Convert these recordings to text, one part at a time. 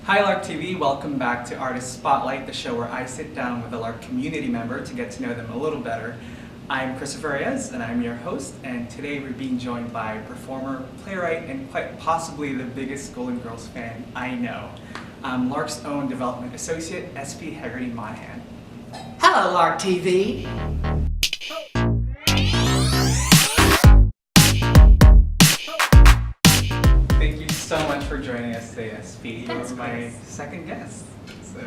Hi Lark TV, welcome back to Artist Spotlight, the show where I sit down with a Lark community member to get to know them a little better. I'm Christopher Reyes and I'm your host, and today we're being joined by performer, playwright, and quite possibly the biggest Golden Girls fan I know. Lark's own development associate, s.p.hegarty-monahan. Hello Lark TV! Thank you so much for joining us today, SP. Thanks, You're my second guest, so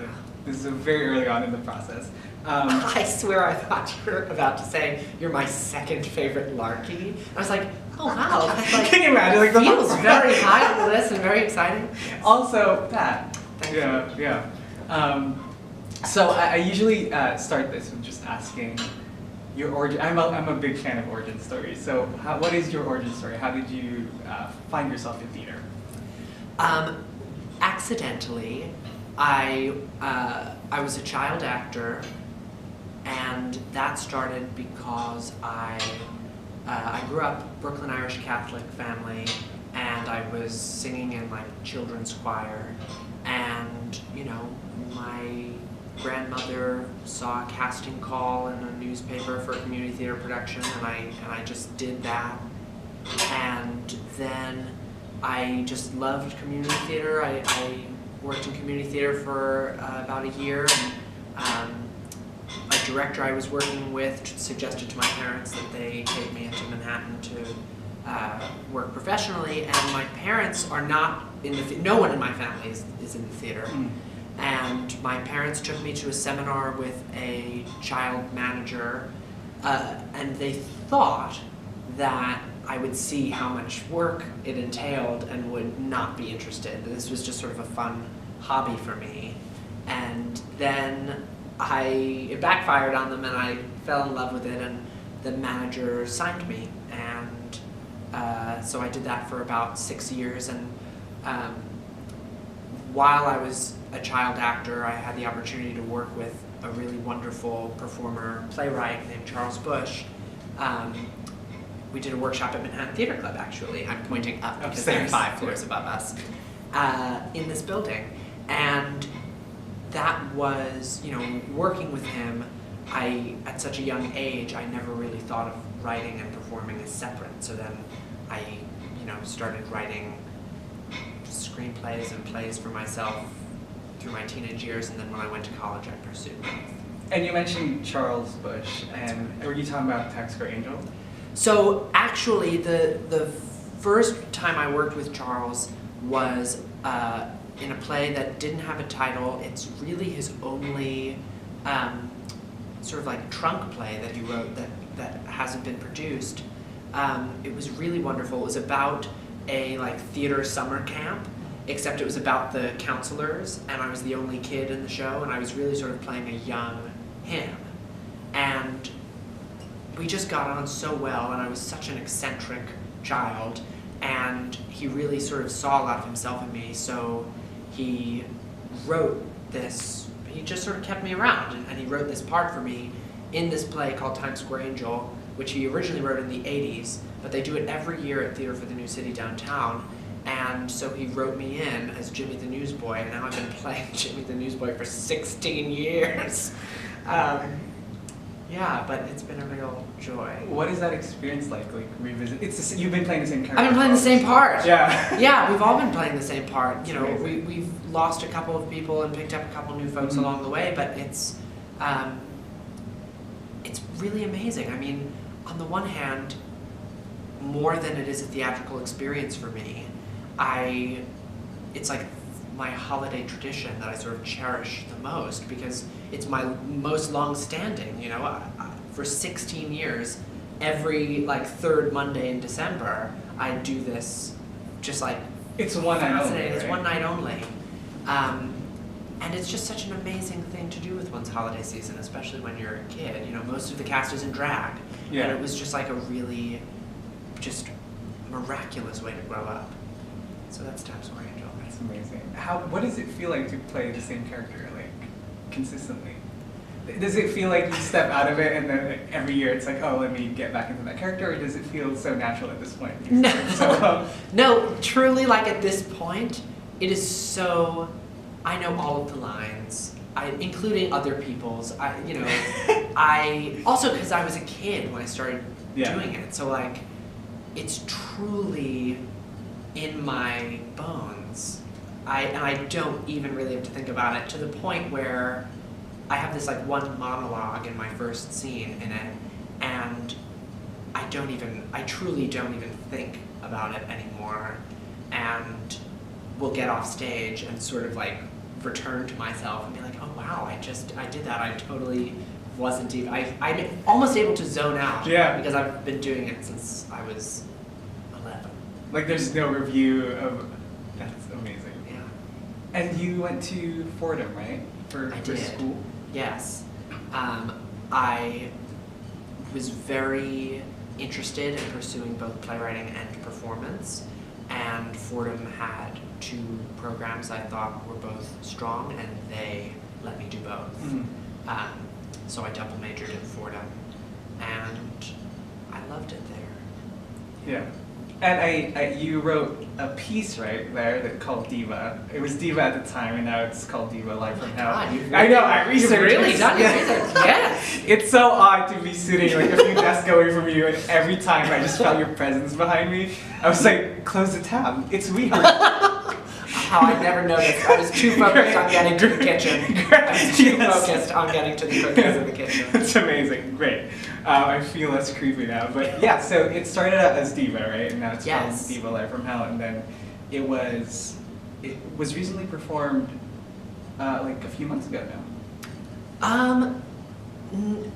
this is very early on in the process. I swear I thought you were about to say you're my second favorite Larky. I was like, oh wow, that's like, can you imagine? Like, feels very high on the list and very exciting. Yes. Also, Pat. Thank you. Yeah. So I usually start this with just asking your origin. I'm a big fan of origin stories. So what is your origin story? How did you find yourself in theater? Accidentally, I was a child actor, and that started because I grew up Brooklyn Irish Catholic family, and I was singing in like children's choir, and you know, my grandmother saw a casting call in a newspaper for a community theater production, and I just did that, and then I just loved community theater. I worked in community theater for about a year, and a director I was working with suggested to my parents that they take me into Manhattan to work professionally, and my parents are not in the no one in my family is in the theater. And my parents took me to a seminar with a child manager, and they thought that I would see how much work it entailed and would not be interested. This was just sort of a fun hobby for me. And then it backfired on them, and I fell in love with it, and the manager signed me. And so I did that for about 6 years, and while I was a child actor, I had the opportunity to work with a really wonderful performer, playwright named Charles Bush. We did a workshop at Manhattan Theater Club, actually. I'm pointing up because they're 5 floors above us, in this building. And that was, you know, working with him, at such a young age, I never really thought of writing and performing as separate. So then I, you know, started writing screenplays and plays for myself through my teenage years, and then when I went to college, I pursued both. And you mentioned Charles Bush, and were you talking about Tax Square Angel? So actually, the first time I worked with Charles was in a play that didn't have a title. It's really his only sort of like trunk play that he wrote that hasn't been produced. It was really wonderful. It was about a like theater summer camp, except it was about the counselors, and I was the only kid in the show, and I was really sort of playing a young him. And we just got on so well, and I was such an eccentric child, and he really sort of saw a lot of himself in me, so he wrote this, he just sort of kept me around, and he wrote this part for me in this play called Times Square Angel, which he originally wrote in the 80s, but they do it every year at Theater for the New City downtown. And so he wrote me in as Jimmy the Newsboy, and now I've been playing Jimmy the Newsboy for 16 years. Yeah, but it's been a real joy. What is that experience like revisit? You've been playing the same character. I've been playing the same part. Yeah. Yeah, we've all been playing the same part. You know, amazing. we've lost a couple of people and picked up a couple new folks along the way, but it's really amazing. I mean, on the one hand, more than it is a theatrical experience for me, it's like my holiday tradition that I sort of cherish the most, because it's my most long-standing, you know. For 16 years, every like third Monday in December, I do this, just like, it's one night only, right? It's one night only. And it's just such an amazing thing to do with one's holiday season, especially when you're a kid. You know, most of the cast is in drag, yeah. And it was just like a really, just miraculous way to grow up. So that's Times Square Angel. That's amazing. What does it feel like to play the same character, like, consistently? Does it feel like you step out of it and then every year it's like, oh, let me get back into that character, or does it feel so natural at this point? No, no, truly, like at this point, it is so I know all of the lines, including other people's. Also because I was a kid when I started doing it, so like, it's truly in my bones. I don't even really have to think about it, to the point where I have this like one monologue in my first scene in it, and I truly don't even think about it anymore, and will get off stage and sort of like return to myself and be like, oh wow, I did that, I totally wasn't even, I'm almost able to zone out, because I've been doing it since I was 11. Like there's no review of, that's amazing. Yeah. And you went to Fordham, right? For school? Yes. I was very interested in pursuing both playwriting and performance, and Fordham had 2 programs I thought were both strong, and they let me do both. Mm-hmm. So I double majored in Fordham, and I loved it there. Yeah. And you wrote a piece right there that called DIVA. It was DIVA at the time, and now it's called DIVA Live from Hell. God, I know, I researched You've really it. done your research, yes! It's so odd to be sitting like a few desks away from you, and every time I just felt your presence behind me, I was like, close the tab. It's weird. How I never noticed. I was too focused on getting to the kitchen. I was too focused on getting to the cookies in the kitchen. That's amazing. Great. I feel less creepy now. But yeah, so it started out as DIVA, right? And now it's called DIVA Live from Hell. And then it was recently performed like a few months ago now.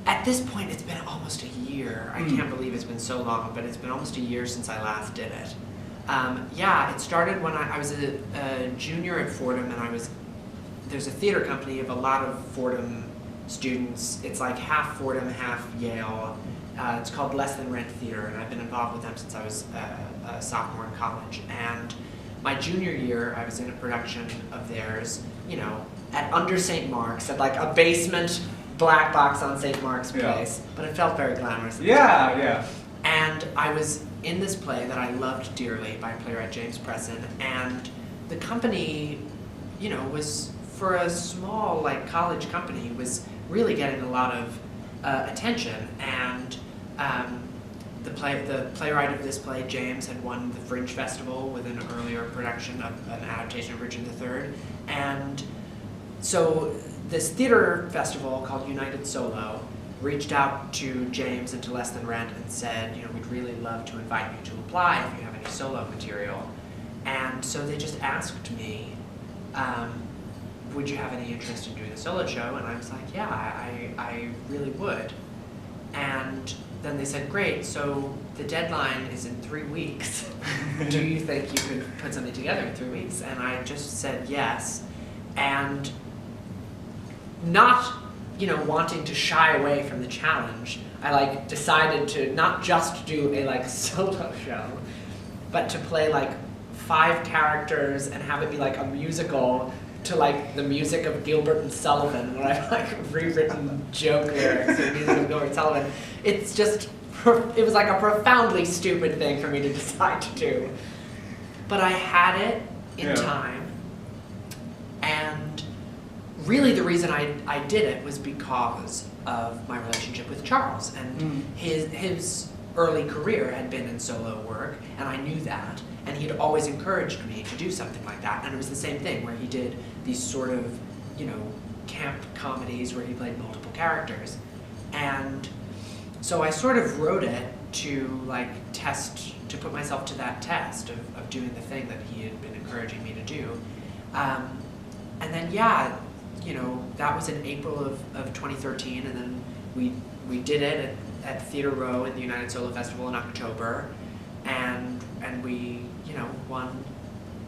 At this point, it's been almost a year. I can't believe it's been so long, but it's been almost a year since I last did it. It started when I was a junior at Fordham, and there's a theater company of a lot of Fordham students. It's like half Fordham, half Yale. It's called Less Than Rent Theater, and I've been involved with them since I was a sophomore in college. And my junior year, I was in a production of theirs, at under St. Mark's, at like a basement black box on St. Mark's Place, but it felt very glamorous. Yeah. And I was in this play that I loved dearly by playwright James Presson, and the company, was, for a small like college company, was really getting a lot of attention, and the playwright of this play, James, had won the Fringe Festival with an earlier production of an adaptation of Richard III, and so this theater festival called United Solo reached out to James and to Less Than Rent and said, we'd really love to invite you to apply if you have any solo material. And so they just asked me, would you have any interest in doing a solo show? And I was like, yeah, I really would. And then they said, great, so the deadline is in 3 weeks. Do you think you could put something together in 3 weeks? And I just said yes. And not wanting to shy away from the challenge, I decided to not just do a solo show, but to play 5 characters and have it be a musical to the music of Gilbert and Sullivan, where I've rewritten joke lyrics to the music of Gilbert and Sullivan. It was a profoundly stupid thing for me to decide to do. But I had it in time, and really the reason I did it was because of my relationship with Charles, and his early career had been in solo work, and I knew that, and he had always encouraged me to do something like that. And it was the same thing where he did these sort of, camp comedies where he played multiple characters. And so I sort of wrote it to to put myself to that test of doing the thing that he had been encouraging me to do. And then that was in April of 2013, and then we did it at Theatre Row in the United Solo Festival in October, and we won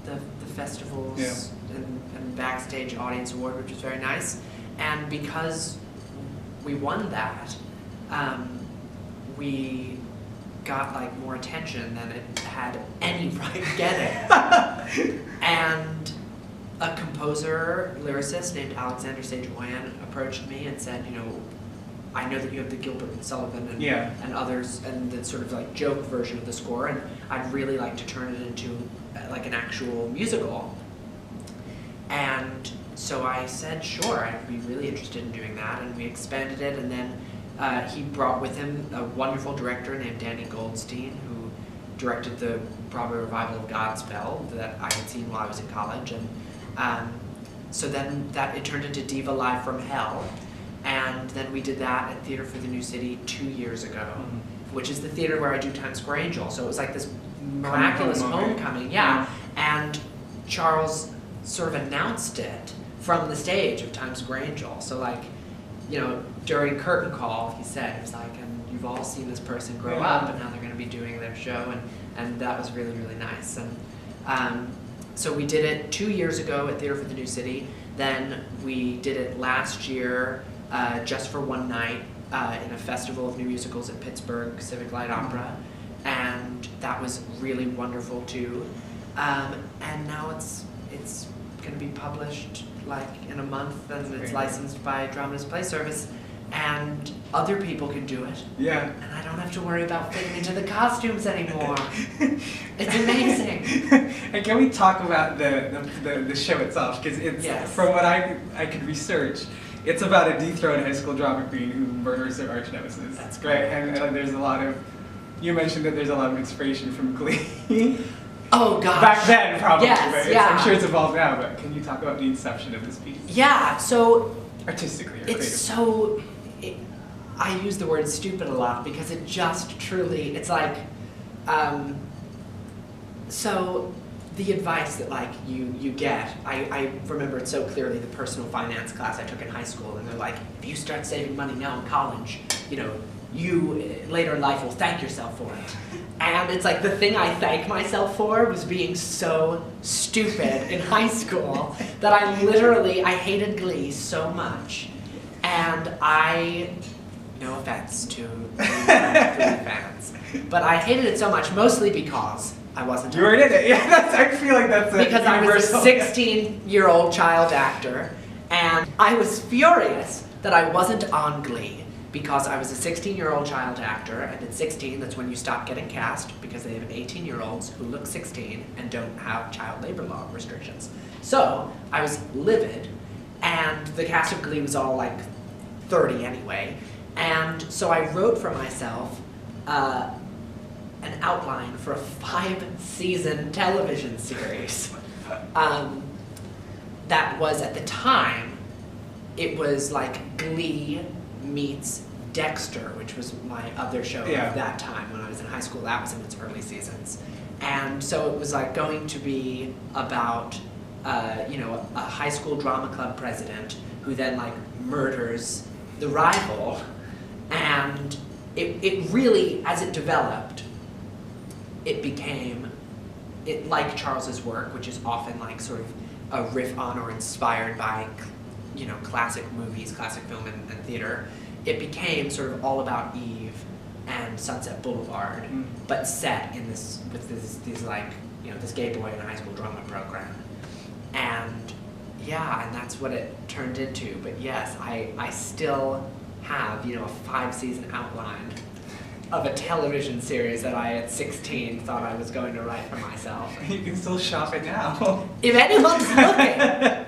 the festival's and backstage audience award, which was very nice. And because we won that, we got more attention than it had any right getting. And a composer, lyricist named Alexander Sage-Oyan approached me and said, I know that you have the Gilbert and Sullivan and others, and the sort of joke version of the score, and I'd really like to turn it into an actual musical. And so I said, sure, I'd be really interested in doing that, and we expanded it, and then he brought with him a wonderful director named Danny Goldstein, who directed the Broadway revival of Godspell that I had seen while I was in college, and so then it turned into Diva Live from Hell, and then we did that at Theater for the New City 2 years ago, which is the theater where I do Times Square Angel. So it was like this miraculous homecoming, and Charles sort of announced it from the stage of Times Square Angel. So like, you know, during curtain call, he said, it was like, and you've all seen this person grow up, and now they're going to be doing their show, and that was really, really nice. And so we did it 2 years ago at Theater for the New City. Then we did it last year just for one night in a festival of new musicals at Pittsburgh Civic Light Opera, and that was really wonderful too. And now it's going to be published like in a month, and it's licensed by Dramatist Play Service, and other people can do it. Yeah. And I don't have to worry about fitting into the costumes anymore. It's amazing. And can we talk about the show itself? Because it's from what I could research, it's about a dethroned high school drama queen who murders her arch nemesis. That's great. And there's a lot of, you mentioned that there's a lot of inspiration from Glee. Oh gosh. Back then, probably. Yes, but I'm sure it's evolved now. But can you talk about the inception of this piece? Yeah. So artistically, or it's so. I use the word stupid a lot because it just truly. It's like. So, the advice that like you get, I remember it so clearly. The personal finance class I took in high school, and they're like, if you start saving money now in college, you know, you later in life will thank yourself for it. And it's like the thing I thank myself for was being so stupid in high school that I hated Glee so much. And no offense to Glee fans, but I hated it so much mostly because I wasn't. You were in it, yeah. I feel like that's because I was a 16-year-old child actor, and I was furious that I wasn't on Glee. Because I was a 16-year-old child actor, and at 16, that's when you stop getting cast, because they have 18-year-olds who look 16 and don't have child labor law restrictions. So, I was livid, and the cast of Glee was all like 30 anyway, and so I wrote for myself an outline for a 5-season television series that was, at the time, it was like Glee meets Dexter, which was my other show at that time when I was in high school. That was in its early seasons. And so it was like going to be about, a high school drama club president who then like murders the rival. And it really, as it developed, it became, like Charles's work, which is often like sort of a riff on or inspired by classic movies, classic film and theater, it became sort of all about Eve and Sunset Boulevard, but set in this gay boy in a high school drama program. And and that's what it turned into. But yes, I still have, a 5-season outline of a television series that I at 16 thought I was going to write for myself. You can still shop it now. If anyone's looking.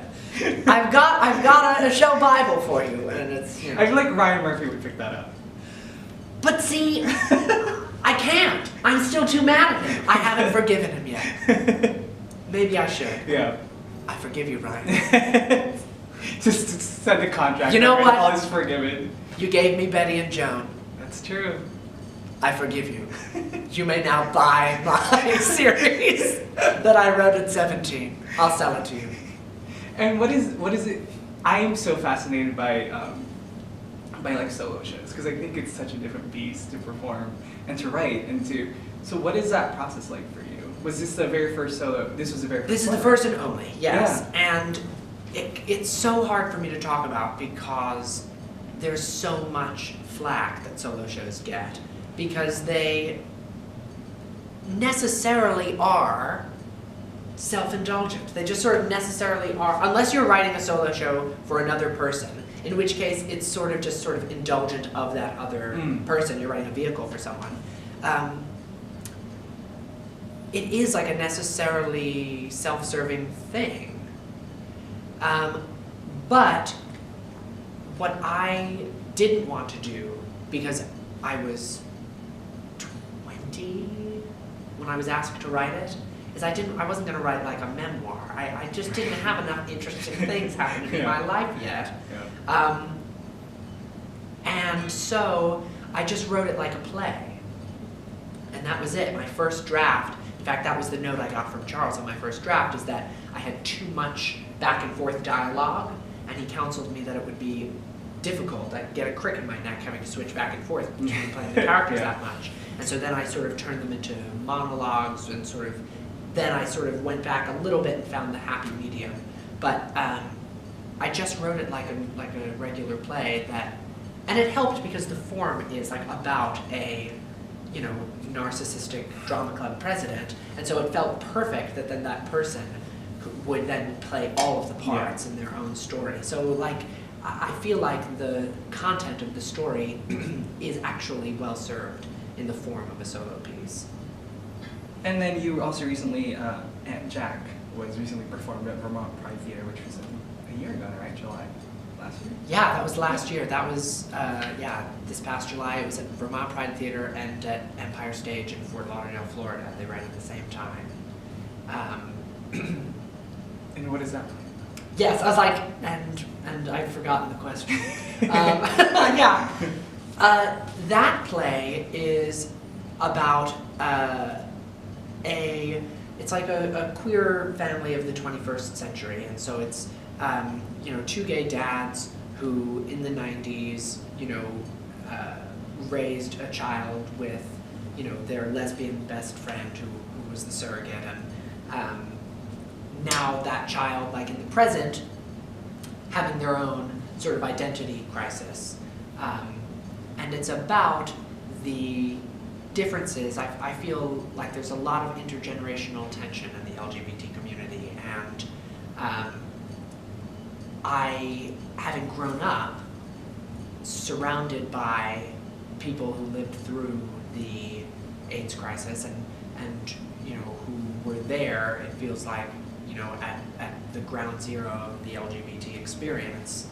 I've got a show Bible for you, and it's, I feel like Ryan Murphy would pick that up. But see, I can't. I'm still too mad at him. I haven't forgiven him yet. Maybe I should. Yeah. I forgive you, Ryan. Just send a contract. You know what? All is forgiven. You gave me Betty and Joan. That's true. I forgive you. You may now buy my series that I wrote at 17. I'll sell it to you. And what is it? I am so fascinated by like solo shows, because I think it's such a different beast to perform and to write and to. So what is that process like for you? Was this the very first solo? This was the very first. This is the first and only. Yes. Yeah. And it's so hard for me to talk about because there's so much flack that solo shows get, because they necessarily are self-indulgent. They just sort of necessarily are, unless you're writing a solo show for another person, in which case it's sort of indulgent of that other person. You're writing a vehicle for someone. It is like a necessarily self-serving thing. But what I didn't want to do, because I was 20 when I was asked to write it, is I wasn't going to write like a memoir. I just didn't have enough interesting things happening in my life yet. Yeah. And so I just wrote it like a play. And that was it. My first draft, in fact, that was the note I got from Charles on my first draft, is that I had too much back and forth dialogue, and he counseled me that it would be difficult. I'd get a crick in my neck having to switch back and forth between playing the characters that much. And so then I sort of turned them into monologues, and then I sort of went back a little bit and found the happy medium. But I just wrote it like a regular play and it helped because the form is like about a, narcissistic drama club president, and so it felt perfect that then that person would then play all of the parts in their own story. So like, I feel like the content of the story is actually well served in the form of a solo piece. And then you also recently, Aunt Jack was recently performed at Vermont Pride Theater, which was a year ago, right? July last year? Yeah, that was last year. That was, this past July. It was at Vermont Pride Theater and at Empire Stage in Fort Lauderdale, Florida. They ran at the same time. And what is that? Yes, I was like, and I'd forgotten the question. Yeah. That play is about it's like a queer family of the 21st century, and so it's two gay dads who in the 90s raised a child with their lesbian best friend who was the surrogate, and now that child, like in the present, having their own sort of identity crisis, and it's about the differences. I feel like there's a lot of intergenerational tension in the LGBT community, and I, having grown up surrounded by people who lived through the AIDS crisis and who were there, it feels like, at the ground zero of the LGBT experience.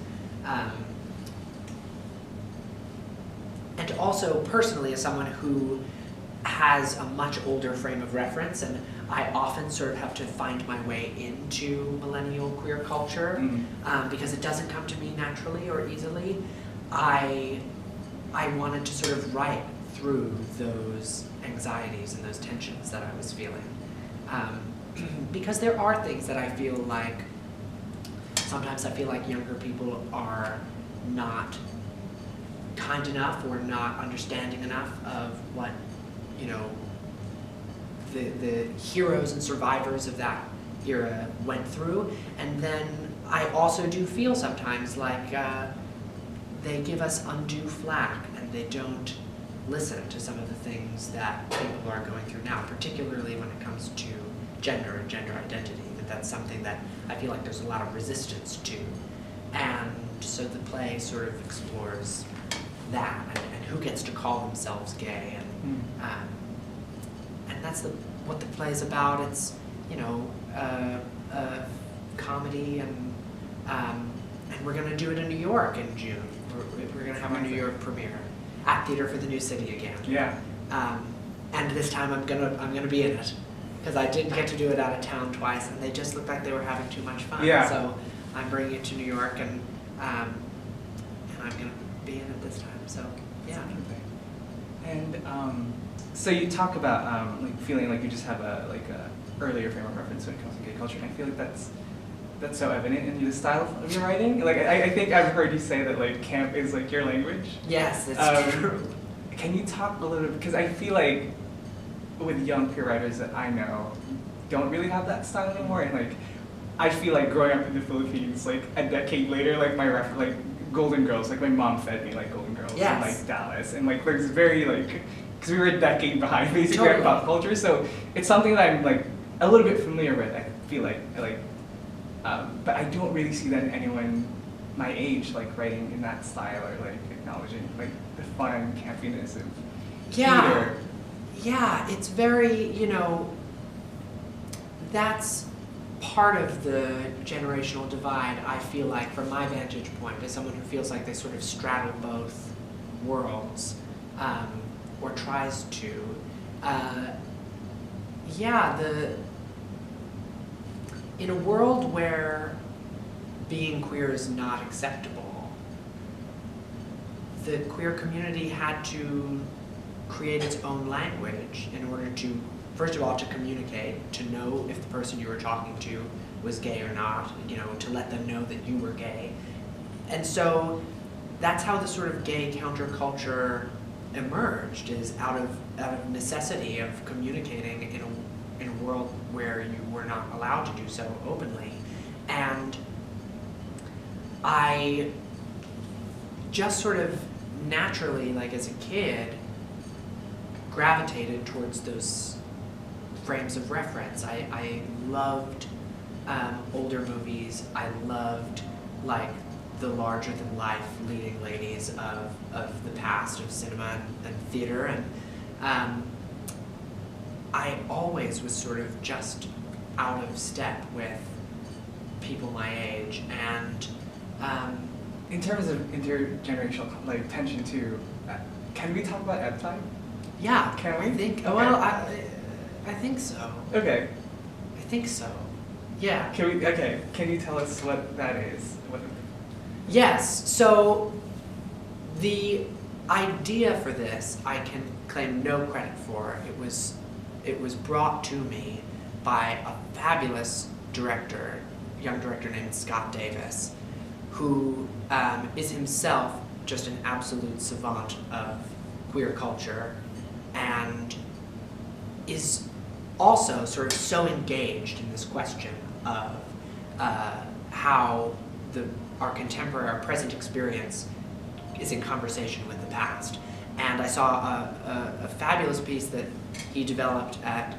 And also personally, as someone who has a much older frame of reference, and I often sort of have to find my way into millennial queer culture, because it doesn't come to me naturally or easily. I wanted to sort of write through those anxieties and those tensions that I was feeling. Because there are things that I feel like, sometimes I feel like younger people are not kind enough or not understanding enough of what, the heroes and survivors of that era went through. And then I also do feel sometimes like they give us undue flack and they don't listen to some of the things that people are going through now, particularly when it comes to gender and gender identity. That's something that I feel like there's a lot of resistance to. And so the play sort of explores that and who gets to call themselves gay, and that's what the play is about. It's a comedy, and we're going to do it in New York in June. We're going to have our New York premiere at Theater for the New City again. Yeah. And this time I'm gonna be in it, because I didn't get to do it out of town twice, and they just looked like they were having too much fun. Yeah. So I'm bringing it to New York, and I'm gonna be in it this time. So yeah. And so you talk about like feeling like you just have a earlier frame of reference when it comes to gay culture, and I feel like that's so evident in the style of your writing. Like I think I've heard you say that like camp is like your language. Yes, it's true. Can you talk a little bit, because I feel like with young queer writers that I know don't really have that style anymore, and like I feel like growing up in the Philippines, like a decade later, like like Golden Girls, like my mom fed me like Golden Girls and like Dallas, and like there's very like, because we were a decade behind basically on pop culture, so it's something that I'm like a little bit familiar with. I feel like but I don't really see that in anyone my age like writing in that style or like acknowledging like the fun campiness of theater. Yeah, it's very, that's part of the generational divide, I feel like, from my vantage point, as someone who feels like they sort of straddle both worlds, or tries to, in a world where being queer is not acceptable, the queer community had to create its own language in order to, first of all, to communicate, to know if the person you were talking to was gay or not, to let them know that you were gay. And so that's how the sort of gay counterculture emerged, is out of necessity of communicating in a world where you were not allowed to do so openly. And I just sort of naturally, like as a kid, gravitated towards those frames of reference. I loved older movies. I loved like the larger than life leading ladies of the past of cinema and theater, and I always was sort of just out of step with people my age. And in terms of intergenerational like tension too, can we talk about ed time? Yeah, can we? I think. Okay. Well, I think so. Okay. I think so. Yeah. Can you tell us what that is? Yes. So the idea for this, I can claim no credit for. It was brought to me by a fabulous director, young director named Scott Davis, who is himself just an absolute savant of queer culture, and is also sort of so engaged in this question of how our contemporary, our present experience is in conversation with the past. And I saw a fabulous piece that he developed at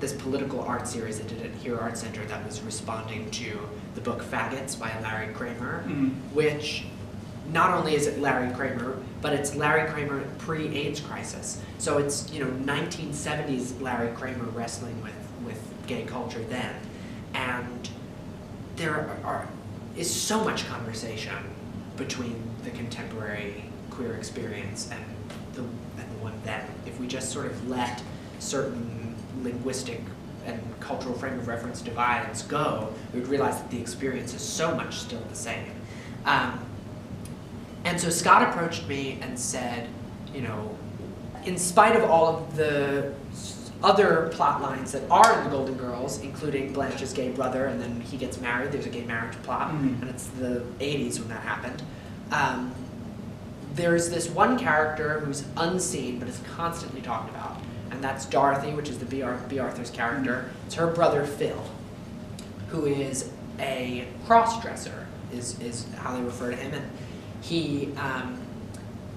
this political art series that did at Hero Art Center that was responding to the book Faggots by Larry Kramer, which not only is it Larry Kramer, but it's Larry Kramer pre-AIDS crisis. So it's 1970s Larry Kramer wrestling with gay culture then. And there is so much conversation between the contemporary queer experience and the one then. If we just sort of let certain linguistic and cultural frame of reference divides go, we would realize that the experience is so much still the same. And so Scott approached me and said, in spite of all of the other plot lines that are in the Golden Girls, including Blanche's gay brother, and then he gets married, there's a gay marriage plot, and it's the 80s when that happened. There's this one character who's unseen but is constantly talked about, and that's Dorothy, which is the B. Arthur's character. It's her brother Phil, who is a cross-dresser, is how they refer to him, and he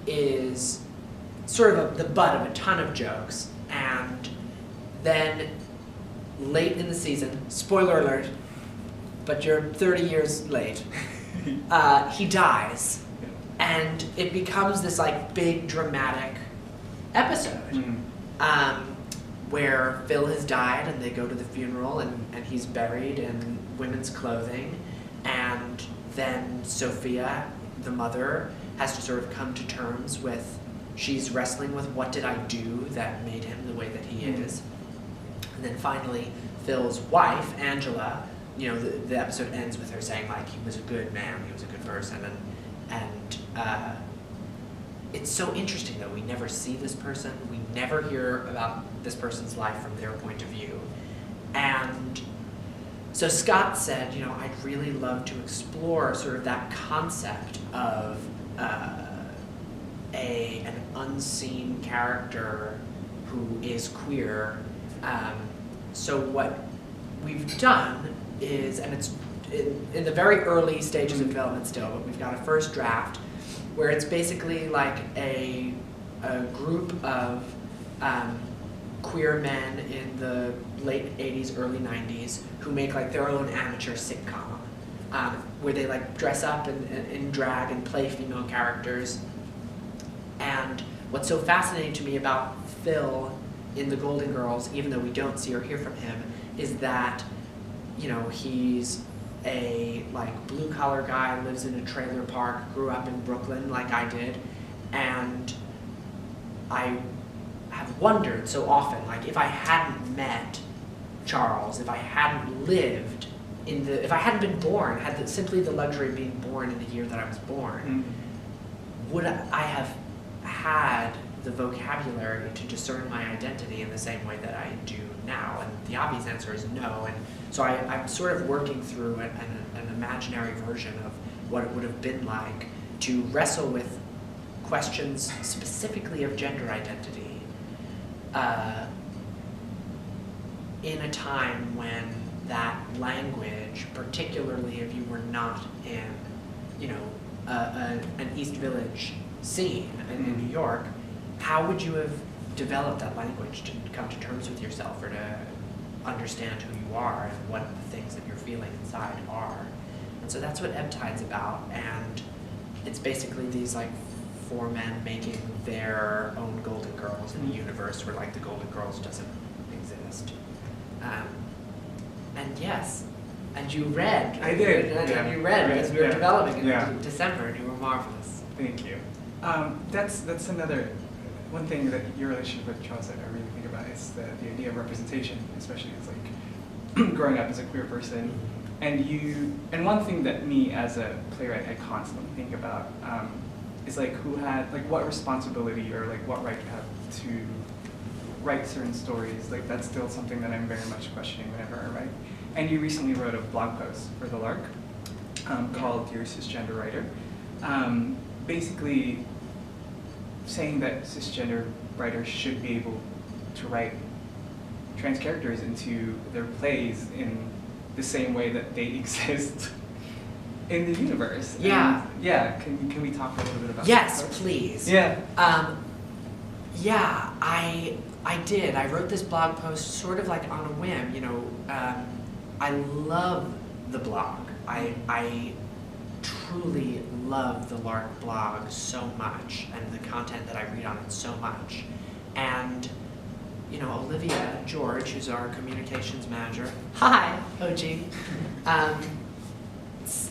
is sort of the butt of a ton of jokes. And then late in the season, spoiler alert, but you're 30 years late, he dies. And it becomes this like big dramatic episode where Phil has died and they go to the funeral and he's buried in women's clothing. And then Sophia, the mother, has to sort of come to terms with, she's wrestling with what did I do that made him the way that he is. And then finally, Phil's wife, Angela, the episode ends with her saying like, he was a good man, he was a good person. And it's so interesting that we never see this person, we never hear about this person's life from their point of view. And so Scott said, I'd really love to explore sort of that concept of an unseen character who is queer. So what we've done is, and it's in the very early stages of development still, but we've got a first draft where it's basically like a group of queer men in the late 80s, early 90s who make like their own amateur sitcom where they like dress up in drag and play female characters. And what's so fascinating to me about Phil in the Golden Girls, even though we don't see or hear from him, is that you know, he's a like blue collar guy, lives in a trailer park, grew up in Brooklyn like I did, and I have wondered so often, like if I hadn't met Charles, if I hadn't lived if I hadn't been born, had simply the luxury of being born in the year that I was born, would I have had the vocabulary to discern my identity in the same way that I do now? And the obvious answer is no. And so I'm sort of working through an imaginary version of what it would have been like to wrestle with questions specifically of gender identity in a time when that language, particularly if you were not in, you know, an East Village scene in New York, how would you have developed that language to come to terms with yourself or to understand who you are and what the things that you're feeling inside are? And so that's what Ebb Tide's about, and it's basically these like 4 men making their own Golden Girls in a universe where like the Golden Girls doesn't exist. And yes, and you read. I did. And you read as we were developing in December, and you were marvelous. Thank you. That's another one thing that your relationship with Charles that I really think about is the idea of representation, especially as like growing up as a queer person. And one thing that me as a playwright I constantly think about is like who had like what responsibility or like what right you have to write certain stories. Like that's still something that I'm very much questioning whenever I write. And you recently wrote a blog post for the Lark called Dear Cisgender Writer, basically saying that cisgender writers should be able to write trans characters into their plays in the same way that they exist in the universe. Yeah. And yeah, can we talk a little bit about that? Yes, please. Yeah. Yeah, I did. I wrote this blog post sort of like on a whim, you know. I love the blog. I truly love the Lark blog so much and the content that I read on it so much. And, you know, Olivia George, who's our communications manager, hi, OG,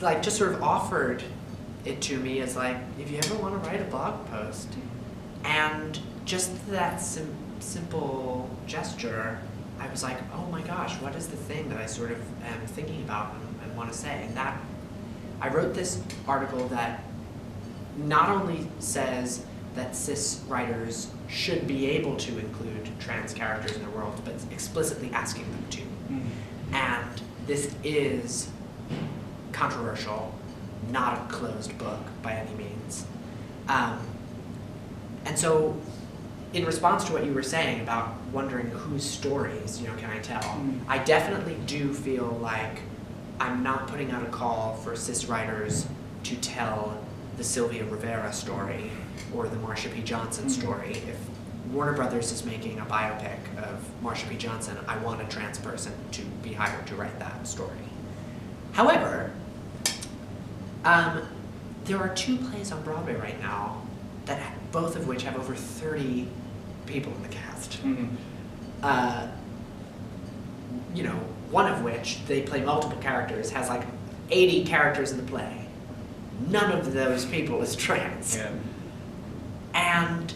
like just sort of offered it to me as like, if you ever want to write a blog post. And just that simple gesture, I was like, oh my gosh, what is the thing that I sort of am thinking about and want to say? And that, I wrote this article that not only says that cis writers should be able to include trans characters in their world, but explicitly asking them to. And this is controversial, not a closed book by any means. And so, in response to what you were saying about wondering whose stories, you know, can I tell, I definitely do feel like I'm not putting out a call for cis writers to tell the Sylvia Rivera story or the Marsha P. Johnson story. If Warner Brothers is making a biopic of Marsha P. Johnson, I want a trans person to be hired to write that story. However, there are 2 plays on Broadway right now that both of which have over 30 people in the cast. You know, one of which, they play multiple characters, has like 80 characters in the play. None of those people is trans. Yeah. And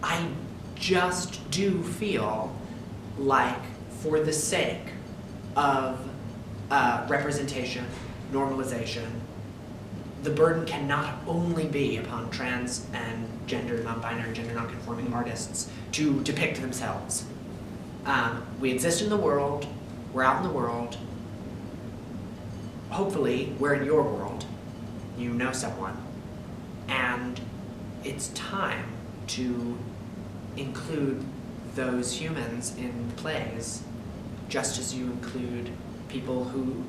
I just do feel like, for the sake of representation, normalization, the burden cannot only be upon trans and gender non-binary, gender non-conforming artists to depict themselves. We exist in the world, we're out in the world, hopefully we're in your world, you know someone, and it's time to include those humans in plays just as you include people who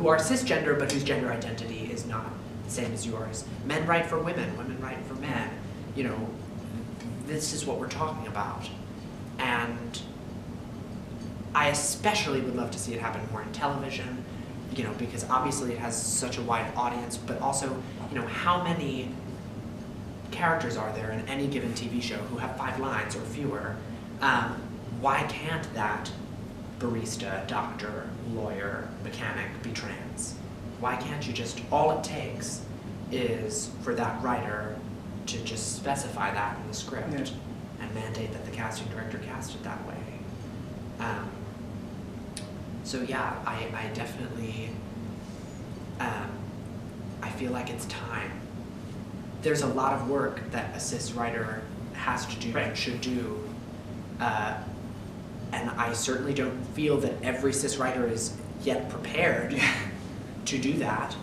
are cisgender but whose gender identity is not the same as yours. Men write for women, women write for men. You know, this is what we're talking about. And I especially would love to see it happen more in television, you know, because obviously it has such a wide audience, but also, you know, how many characters are there in any given TV show who have 5 lines or fewer? Why can't that barista, doctor, lawyer, mechanic be trans? Why can't you just, all it takes is for that writer to just specify that in the script and mandate that the casting director cast it that way. So yeah, I definitely, I feel like it's time. There's a lot of work that a cis writer has to do and should do, and I certainly don't feel that every cis writer is yet prepared to do that.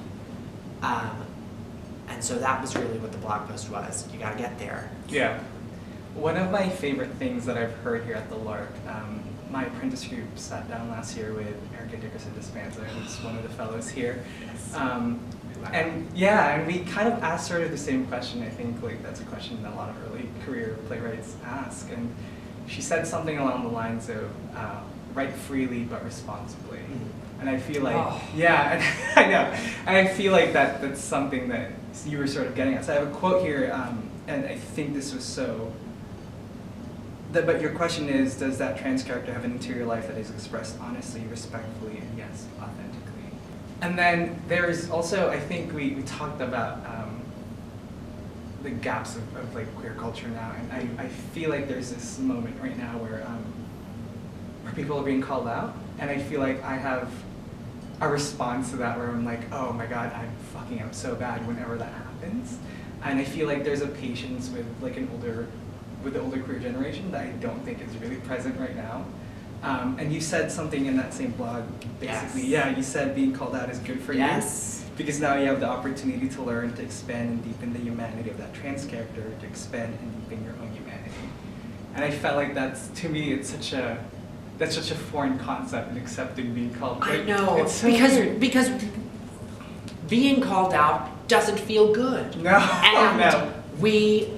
And so that was really what the blog post was. You gotta get there. Yeah. One of my favorite things that I've heard here at the Lark, my apprentice group sat down last year with Erica Dickerson-Dispenza, who's one of the fellows here. And we kind of asked sort of the same question. I think like that's a question that a lot of early career playwrights ask. And she said something along the lines of, write freely but responsibly. And I feel like, I know. And I feel like that's something that you were sort of getting at. So I have a quote here, and I think this was but your question is, does that trans character have an interior life that is expressed honestly, respectfully, and yes, authentically? And then there's also, I think we talked about the gaps of like queer culture now, and I feel like there's this moment right now where people are being called out, and I feel like I have a response to that where I'm like, oh my god, I'm fucking up so bad whenever that happens. And I feel like there's a patience with like the older queer generation that I don't think is really present right now. And you said something in that same blog, basically, you said being called out is good for you. Because now you have the opportunity to learn, to expand and deepen the humanity of that trans character, to expand and deepen your own humanity. And I felt like to me, that's such a foreign concept in accepting being called out. I know, it's so weird. because being called out doesn't feel good. No, and we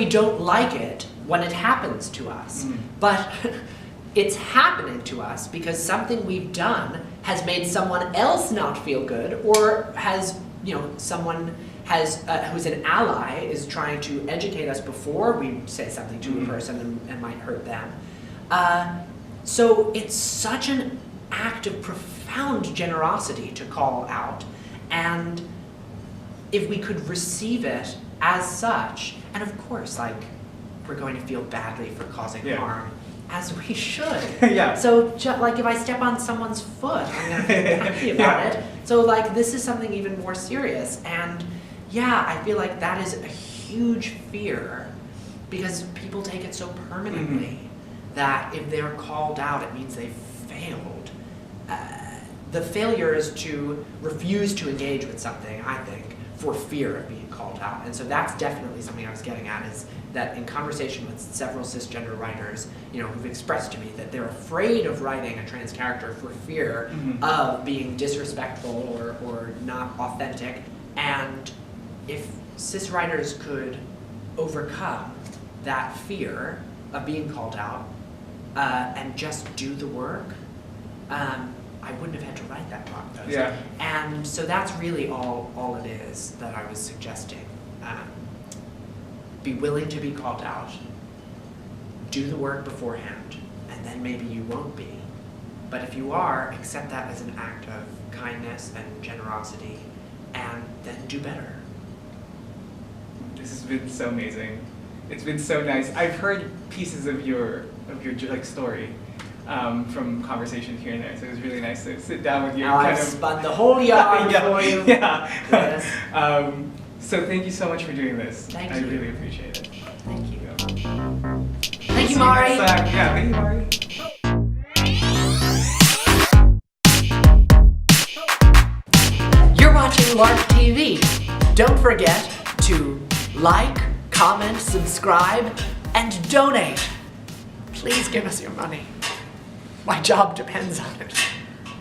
don't like it when it happens to us. But it's happening to us because something we've done has made someone else not feel good, or has, someone who's an ally is trying to educate us before we say something to a person and might hurt them. So it's such an act of profound generosity to call out, and if we could receive it as such, and of course, like, we're going to feel badly for causing harm, as we should. So, like, if I step on someone's foot, I'm gonna feel happy about it. So, like, this is something even more serious, and I feel like that is a huge fear, because people take it so permanently. That if they're called out, it means they failed. The failure is to refuse to engage with something, I think, for fear of being called out. And so that's definitely something I was getting at, is that in conversation with several cisgender writers, who've expressed to me that they're afraid of writing a trans character for fear of being disrespectful or not authentic. And if cis writers could overcome that fear of being called out, and just do the work, I wouldn't have had to write that blog post. And so that's really all it is that I was suggesting. Be willing to be called out, do the work beforehand, and then maybe you won't be. But if you are, accept that as an act of kindness and generosity, and then do better. This has been so amazing. It's been so nice. I've heard pieces of your like story from conversations here and there, so it was really nice to sit down with you. Now I've spun the whole yard for you. Yes. So thank you so much for doing this. Thank you. I really appreciate it. Thank you. Thank you, Mari. Thank you, Mari. You're watching Lark TV. Don't forget to like, comment, subscribe, and donate. Please give us your money. My job depends on it.